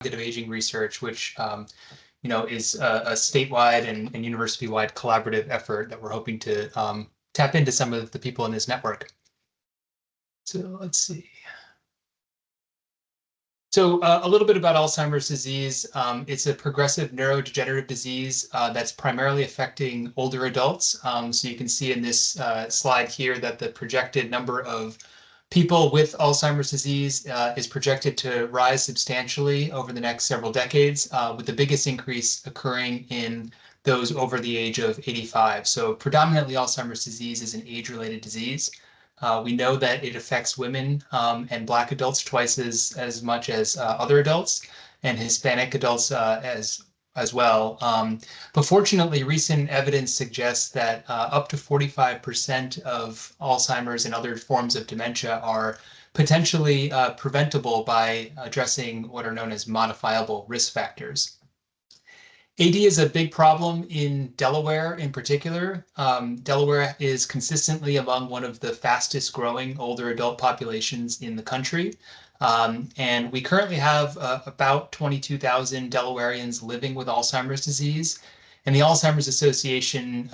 cognitive aging research, which is a statewide and university-wide collaborative effort that we're hoping to tap into some of the people in this network. So let's see. So a little bit about Alzheimer's disease. It's a progressive neurodegenerative disease that's primarily affecting older adults. So you can see in this slide here that the projected number of people with Alzheimer's disease is projected to rise substantially over the next several decades, with the biggest increase occurring in those over the age of 85. So predominantly Alzheimer's disease is an age-related disease. We know that it affects women and Black adults twice as much as other adults, and Hispanic adults as well. But fortunately, recent evidence suggests that up to 45% of Alzheimer's and other forms of dementia are potentially preventable by addressing what are known as modifiable risk factors. AD is a big problem in Delaware in particular. Delaware is consistently among one of the fastest growing older adult populations in the country. And we currently have about 22,000 Delawareans living with Alzheimer's disease. And the Alzheimer's Association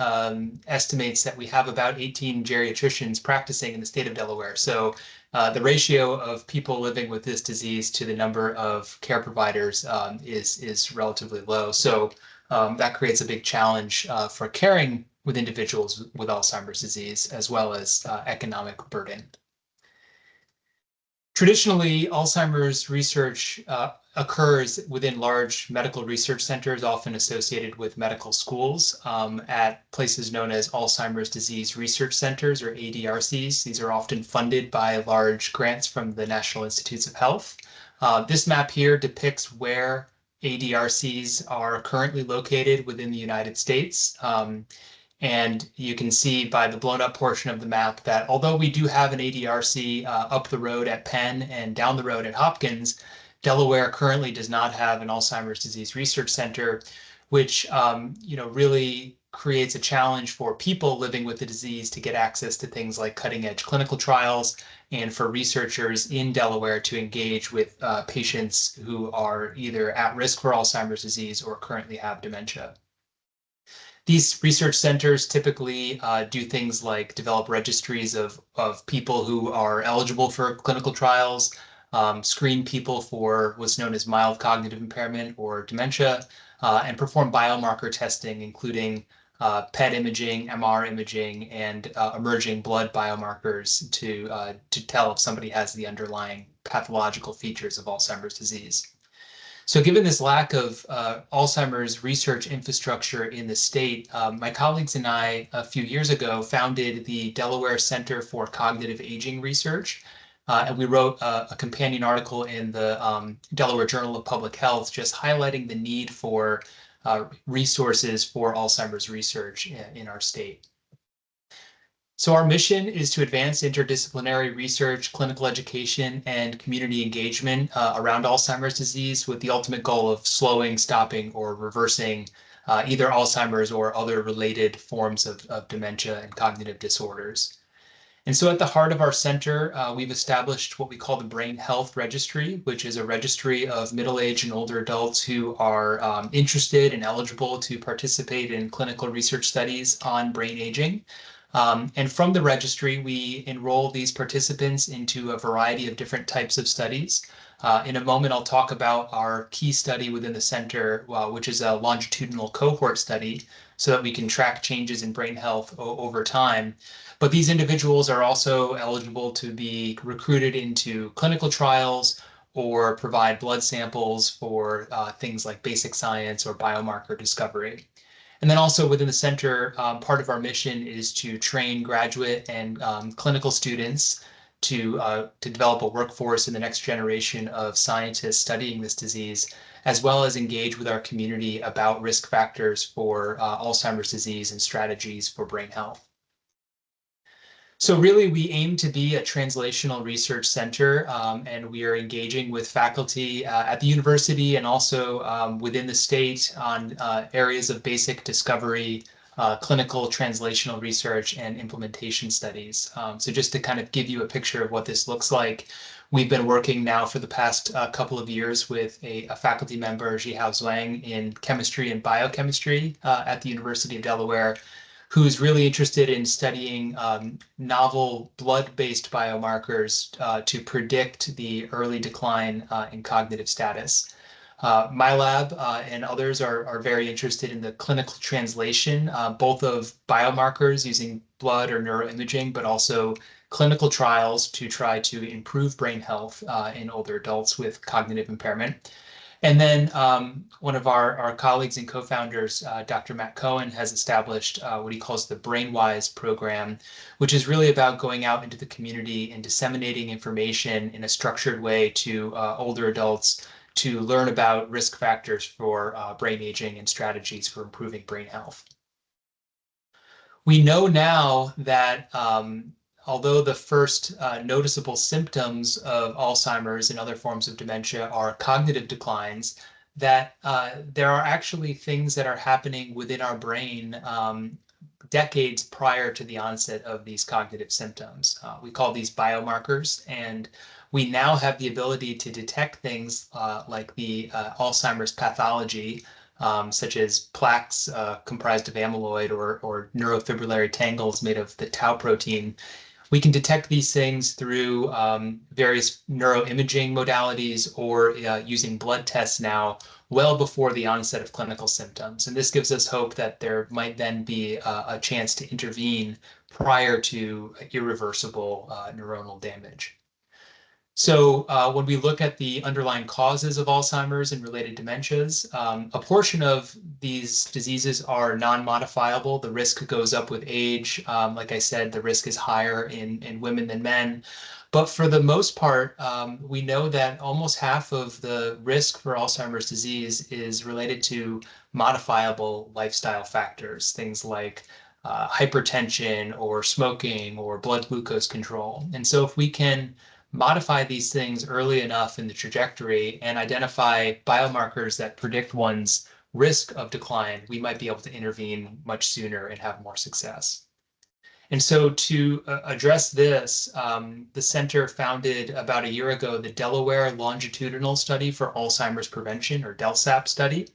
estimates that we have about 18 geriatricians practicing in the state of Delaware. So the ratio of people living with this disease to the number of care providers is relatively low. So that creates a big challenge for caring with individuals with Alzheimer's disease, as well as economic burden. Traditionally, Alzheimer's research occurs within large medical research centers, often associated with medical schools, at places known as Alzheimer's Disease Research Centers, or ADRCs. These are often funded by large grants from the National Institutes of Health. This map here depicts where ADRCs are currently located within the United States. And you can see by the blown up portion of the map that although we do have an ADRC up the road at Penn and down the road at Hopkins, Delaware currently does not have an Alzheimer's Disease Research Center, which really creates a challenge for people living with the disease to get access to things like cutting-edge clinical trials, and for researchers in Delaware to engage with patients who are either at risk for Alzheimer's disease or currently have dementia. These research centers typically do things like develop registries of people who are eligible for clinical trials, screen people for what's known as mild cognitive impairment or dementia, and perform biomarker testing, including PET imaging, MR imaging, and emerging blood biomarkers to tell if somebody has the underlying pathological features of Alzheimer's disease. So given this lack of Alzheimer's research infrastructure in the state, my colleagues and I a few years ago founded the Delaware Center for Cognitive Aging Research. And we wrote a companion article in the Delaware Journal of Public Health just highlighting the need for resources for Alzheimer's research in our state. So our mission is to advance interdisciplinary research, clinical education, and community engagement around Alzheimer's disease with the ultimate goal of slowing, stopping, or reversing either Alzheimer's or other related forms of dementia and cognitive disorders. And so at the heart of our center, we've established what we call the Brain Health Registry, which is a registry of middle-aged and older adults who are interested and eligible to participate in clinical research studies on brain aging. And from the registry, we enroll these participants into a variety of different types of studies. In a moment, I'll talk about our key study within the center, which is a longitudinal cohort study, so that we can track changes in brain health over time. But these individuals are also eligible to be recruited into clinical trials or provide blood samples for things like basic science or biomarker discovery. And then also within the center, part of our mission is to train graduate and clinical students to develop a workforce in the next generation of scientists studying this disease, as well as engage with our community about risk factors for Alzheimer's disease and strategies for brain health. So really, we aim to be a translational research center, and we are engaging with faculty at the university and also within the state on areas of basic discovery, clinical translational research, and implementation studies. So just to kind of give you a picture of what this looks like, We've been working now for the past couple of years with a faculty member, Jihao Zhuang, in chemistry and biochemistry at the University of Delaware, who's really interested in studying novel blood-based biomarkers to predict the early decline in cognitive status. My lab and others are very interested in the clinical translation, both of biomarkers using blood or neuroimaging, but also clinical trials to try to improve brain health in older adults with cognitive impairment. And then one of our colleagues and co-founders, Dr. Matt Cohen, has established what he calls the BrainWise program, which is really about going out into the community and disseminating information in a structured way to older adults to learn about risk factors for brain aging and strategies for improving brain health. We know now that although the first noticeable symptoms of Alzheimer's and other forms of dementia are cognitive declines, that there are actually things that are happening within our brain decades prior to the onset of these cognitive symptoms. We call these biomarkers, and we now have the ability to detect things like the Alzheimer's pathology, such as plaques comprised of amyloid or neurofibrillary tangles made of the tau protein. We can detect these things through various neuroimaging modalities or using blood tests now well before the onset of clinical symptoms. And this gives us hope that there might then be a chance to intervene prior to irreversible neuronal damage. So when we look at the underlying causes of Alzheimer's and related dementias, a portion of these diseases are non-modifiable. The risk goes up with age. Like I said, the risk is higher in women than men. But for the most part, we know that almost half of the risk for Alzheimer's disease is related to modifiable lifestyle factors, things like hypertension or smoking or blood glucose control. And so if we can modify these things early enough in the trajectory and identify biomarkers that predict one's risk of decline, we might be able to intervene much sooner and have more success. And so to address this, the center founded about a year ago the Delaware Longitudinal Study for Alzheimer's Prevention, or DELSAP study.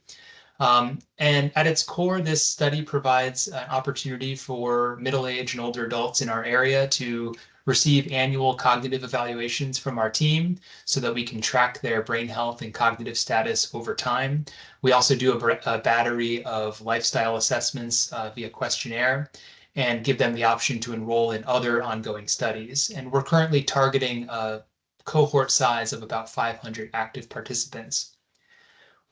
And at its core, this study provides an opportunity for middle-aged and older adults in our area to receive annual cognitive evaluations from our team so that we can track their brain health and cognitive status over time. We also do a battery of lifestyle assessments via questionnaire and give them the option to enroll in other ongoing studies. And we're currently targeting a cohort size of about 500 active participants.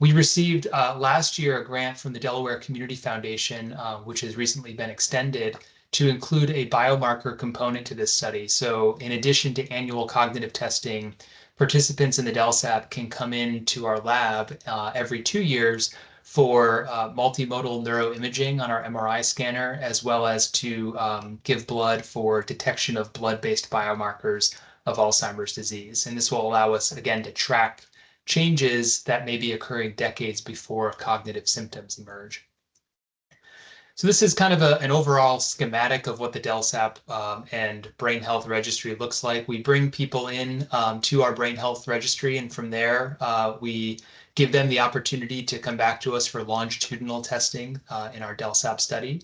We received last year a grant from the Delaware Community Foundation, which has recently been extended, to include a biomarker component to this study. So in addition to annual cognitive testing, participants in the DELSAP can come into our lab every 2 years for multimodal neuroimaging on our MRI scanner, as well as to give blood for detection of blood-based biomarkers of Alzheimer's disease. And this will allow us, again, to track changes that may be occurring decades before cognitive symptoms emerge. So this is kind of an overall schematic of what the DELSAP and Brain Health Registry looks like. We bring people in to our Brain Health Registry, and from there we give them the opportunity to come back to us for longitudinal testing in our DELSAP study.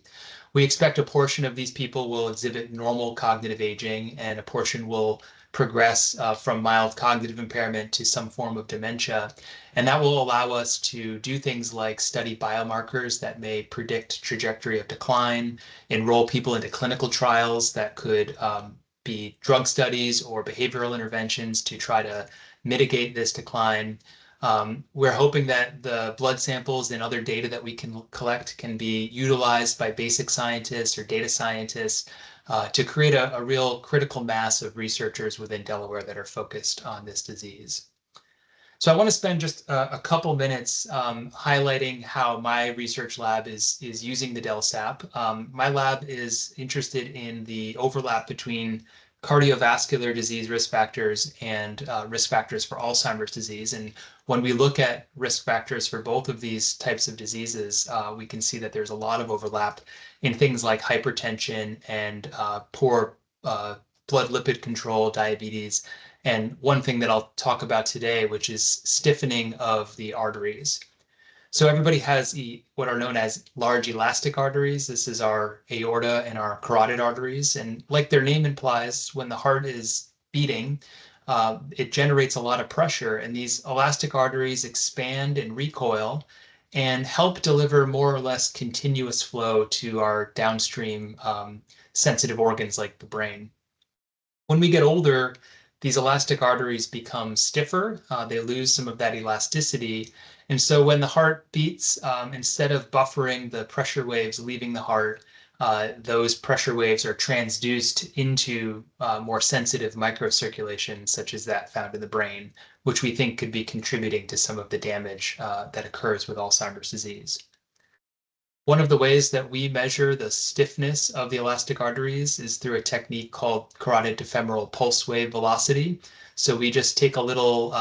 We expect a portion of these people will exhibit normal cognitive aging, and a portion will progress from mild cognitive impairment to some form of dementia. And that will allow us to do things like study biomarkers that may predict trajectory of decline, enroll people into clinical trials that could be drug studies or behavioral interventions to try to mitigate this decline. We're hoping that the blood samples and other data that we can collect can be utilized by basic scientists or data scientists to create a real critical mass of researchers within Delaware that are focused on this disease. So I want to spend just a couple minutes highlighting how my research lab is using the DELSAP. My lab is interested in the overlap between cardiovascular disease risk factors and risk factors for Alzheimer's disease. And when we look at risk factors for both of these types of diseases, we can see that there's a lot of overlap in things like hypertension and poor blood lipid control, diabetes, and one thing that I'll talk about today, which is stiffening of the arteries. So everybody has what are known as large elastic arteries. This is our aorta and our carotid arteries. And like their name implies, when the heart is beating, it generates a lot of pressure. And these elastic arteries expand and recoil and help deliver more or less continuous flow to our downstream sensitive organs like the brain. When we get older, these elastic arteries become stiffer. They lose some of that elasticity. And so when the heart beats, instead of buffering the pressure waves leaving the heart, those pressure waves are transduced into more sensitive microcirculation, such as that found in the brain, which we think could be contributing to some of the damage that occurs with Alzheimer's disease. One of the ways that we measure the stiffness of the elastic arteries is through a technique called carotid to femoral pulse wave velocity. So we just take a little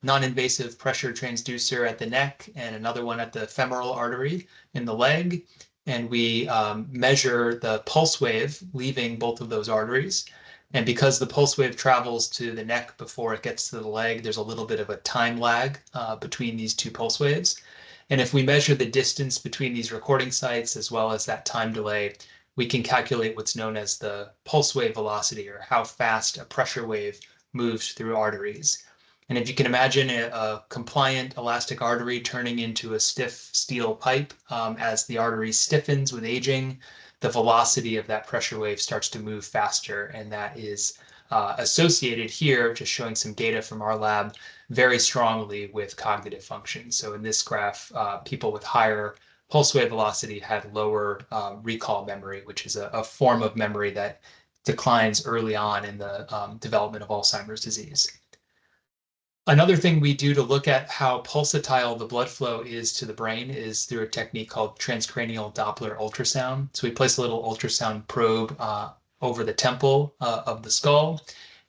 non-invasive pressure transducer at the neck and another one at the femoral artery in the leg, and we measure the pulse wave leaving both of those arteries. And because the pulse wave travels to the neck before it gets to the leg, there's a little bit of a time lag between these two pulse waves. And if we measure the distance between these recording sites as well as that time delay, we can calculate what's known as the pulse wave velocity, or how fast a pressure wave moves through arteries. And if you can imagine a compliant elastic artery turning into a stiff steel pipe, as the artery stiffens with aging, the velocity of that pressure wave starts to move faster. And that is associated here, just showing some data from our lab, very strongly with cognitive function. So in this graph, people with higher pulse wave velocity had lower recall memory, which is a form of memory that declines early on in the development of Alzheimer's disease. Another thing we do to look at how pulsatile the blood flow is to the brain is through a technique called transcranial Doppler ultrasound. So we place a little ultrasound probe over the temple of the skull,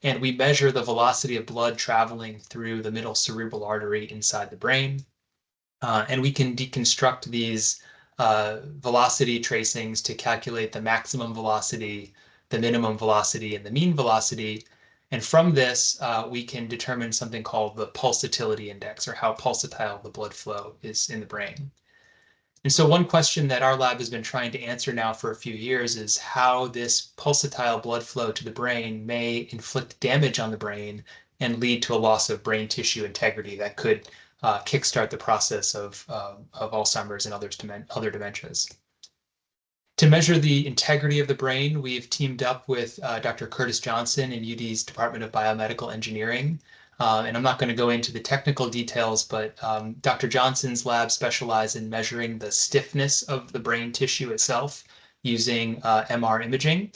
and we measure the velocity of blood traveling through the middle cerebral artery inside the brain. And we can deconstruct these velocity tracings to calculate the maximum velocity, the minimum velocity, and the mean velocity. And from this, we can determine something called the pulsatility index, or how pulsatile the blood flow is in the brain. And so one question that our lab has been trying to answer now for a few years is how this pulsatile blood flow to the brain may inflict damage on the brain and lead to a loss of brain tissue integrity that could kickstart the process of Alzheimer's and other dementias. To measure the integrity of the brain, we've teamed up with Dr. Curtis Johnson in UD's Department of Biomedical Engineering. And I'm not going to go into the technical details, but Dr. Johnson's lab specializes in measuring the stiffness of the brain tissue itself using MR imaging.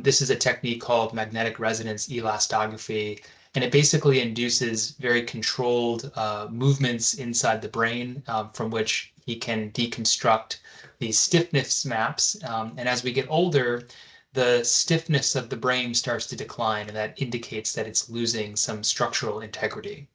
This is a technique called magnetic resonance elastography, and it basically induces very controlled movements inside the brain from which he can deconstruct these stiffness maps. And as we get older, the stiffness of the brain starts to decline, and that indicates that it's losing some structural integrity.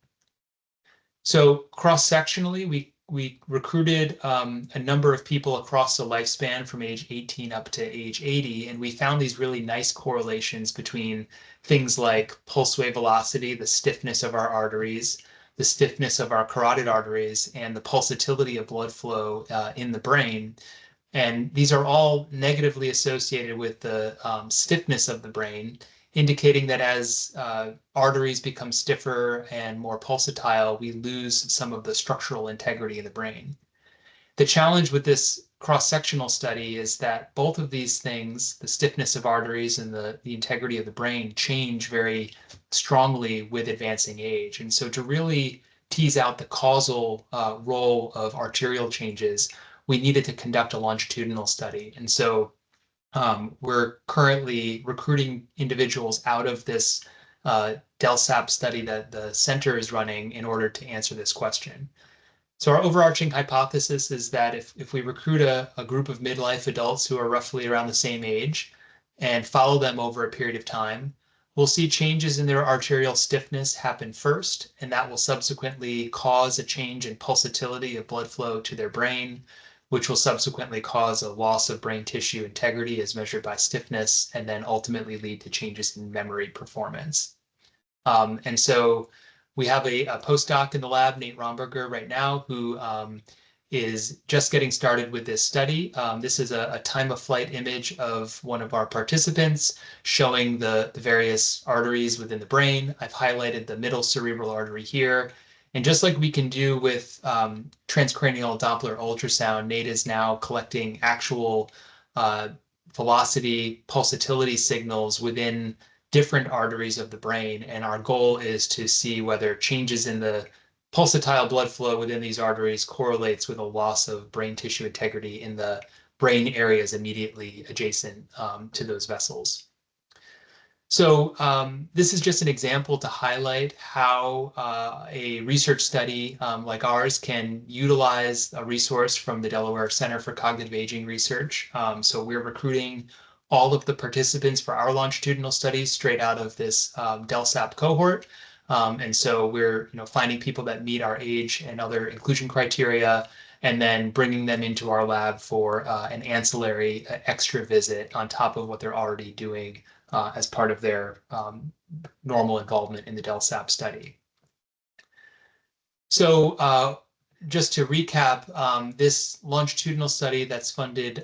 So cross-sectionally, we recruited a number of people across the lifespan from age 18 up to age 80, and we found these really nice correlations between things like pulse wave velocity, the stiffness of our arteries, the stiffness of our carotid arteries, and the pulsatility of blood flow in the brain. And these are all negatively associated with the stiffness of the brain, indicating that as arteries become stiffer and more pulsatile, we lose some of the structural integrity of the brain. The challenge with this cross-sectional study is that both of these things, the stiffness of arteries and the integrity of the brain, change very strongly with advancing age. And so to really tease out the causal role of arterial changes, we needed to conduct a longitudinal study. And so we're currently recruiting individuals out of this DELSAP study that the center is running in order to answer this question. So our overarching hypothesis is that if we recruit a group of midlife adults who are roughly around the same age and follow them over a period of time, we'll see changes in their arterial stiffness happen first, and that will subsequently cause a change in pulsatility of blood flow to their brain, which will subsequently cause a loss of brain tissue integrity as measured by stiffness, and then ultimately lead to changes in memory performance. And so we have a postdoc in the lab, Nate Romberger, right now, who is just getting started with this study. This is a time of flight image of one of our participants showing the various arteries within the brain. I've highlighted the middle cerebral artery here. And just like we can do with transcranial Doppler ultrasound, Nate is now collecting actual velocity pulsatility signals within different arteries of the brain. And our goal is to see whether changes in the pulsatile blood flow within these arteries correlates with a loss of brain tissue integrity in the brain areas immediately adjacent to those vessels. So this is just an example to highlight how a research study like ours can utilize a resource from the Delaware Center for Cognitive Aging Research. So we're recruiting all of the participants for our longitudinal studies straight out of this DELSAP cohort. And so we're finding people that meet our age and other inclusion criteria, and then bringing them into our lab for an ancillary extra visit on top of what they're already doing as part of their normal involvement in the DELSAP study. So just to recap, this longitudinal study that's funded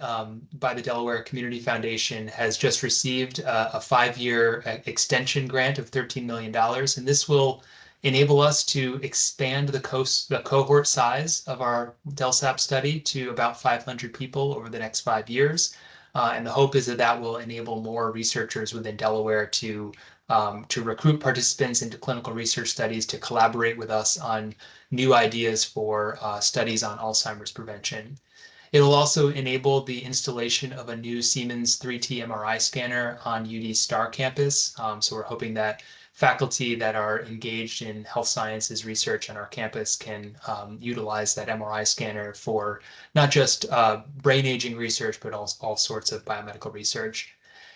by the Delaware Community Foundation has just received a 5-year extension grant of $13 million. And this will enable us to expand the cohort size of our DELSAP study to about 500 people over the next 5 years. And the hope is that that will enable more researchers within Delaware to recruit participants into clinical research studies, to collaborate with us on new ideas for studies on Alzheimer's prevention. It'll also enable the installation of a new Siemens 3T MRI scanner on UD Star campus. So we're hoping that faculty that are engaged in health sciences research on our campus can utilize that MRI scanner for not just brain aging research, but all sorts of biomedical research.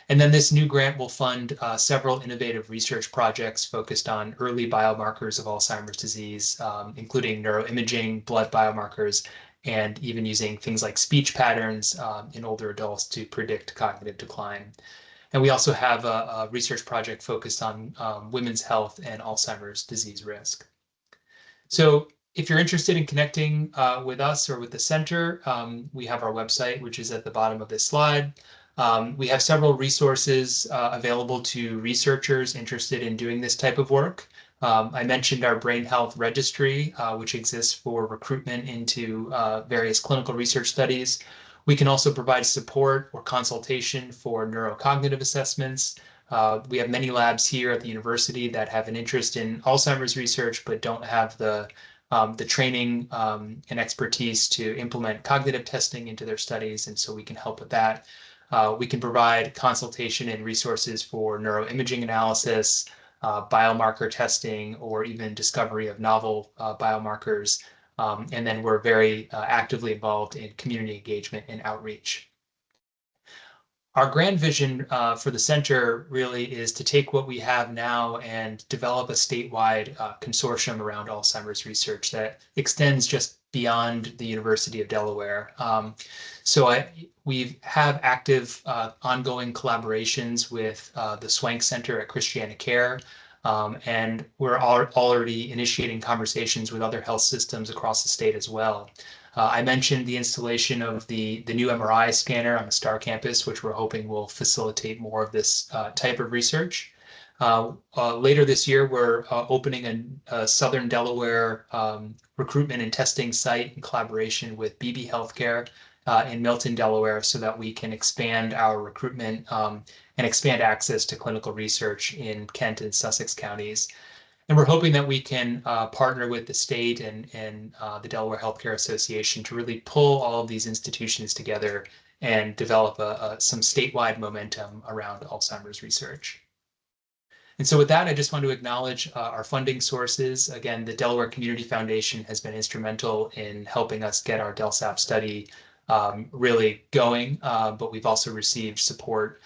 And then this new grant will fund several innovative research projects focused on early biomarkers of Alzheimer's disease, including neuroimaging, blood biomarkers, and even using things like speech patterns in older adults to predict cognitive decline. And we also have a research project focused on women's health and Alzheimer's disease risk. So if you're interested in connecting with us or with the center, we have our website, which is at the bottom of this slide. We have several resources available to researchers interested in doing this type of work. I mentioned our brain health registry, which exists for recruitment into various clinical research studies. We can also provide support or consultation for neurocognitive assessments. We have many labs here at the university that have an interest in Alzheimer's research, but don't have the training and expertise to implement cognitive testing into their studies, and so we can help with that. We can provide consultation and resources for neuroimaging analysis, biomarker testing, or even discovery of novel biomarkers. And then we're very actively involved in community engagement and outreach. Our grand vision for the center really is to take what we have now and develop a statewide consortium around Alzheimer's research that extends just beyond the University of Delaware. We have active ongoing collaborations with the Swank Center at Christiana Care, and we're already initiating conversations with other health systems across the state as well. I mentioned the installation of the new MRI scanner on the Star campus, which we're hoping will facilitate more of this type of research. Later this year, we're opening a Southern Delaware recruitment and testing site in collaboration with BB Healthcare in Milton, Delaware, so that we can expand our recruitment and expand access to clinical research in Kent and Sussex counties. And we're hoping that we can partner with the state and the Delaware Healthcare Association to really pull all of these institutions together and develop some statewide momentum around Alzheimer's research. And so with that, I just want to acknowledge our funding sources. Again, the Delaware Community Foundation has been instrumental in helping us get our DELSAP study really going, but we've also received support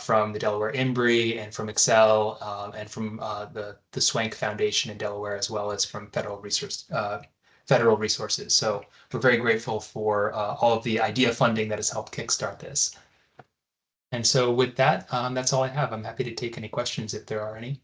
from the Delaware DE-INBRE and from Excel and from the Swank Foundation in Delaware, as well as from federal resources. So we're very grateful for all of the IDEA funding that has helped kickstart this. And so with that, that's all I have. I'm happy to take any questions if there are any.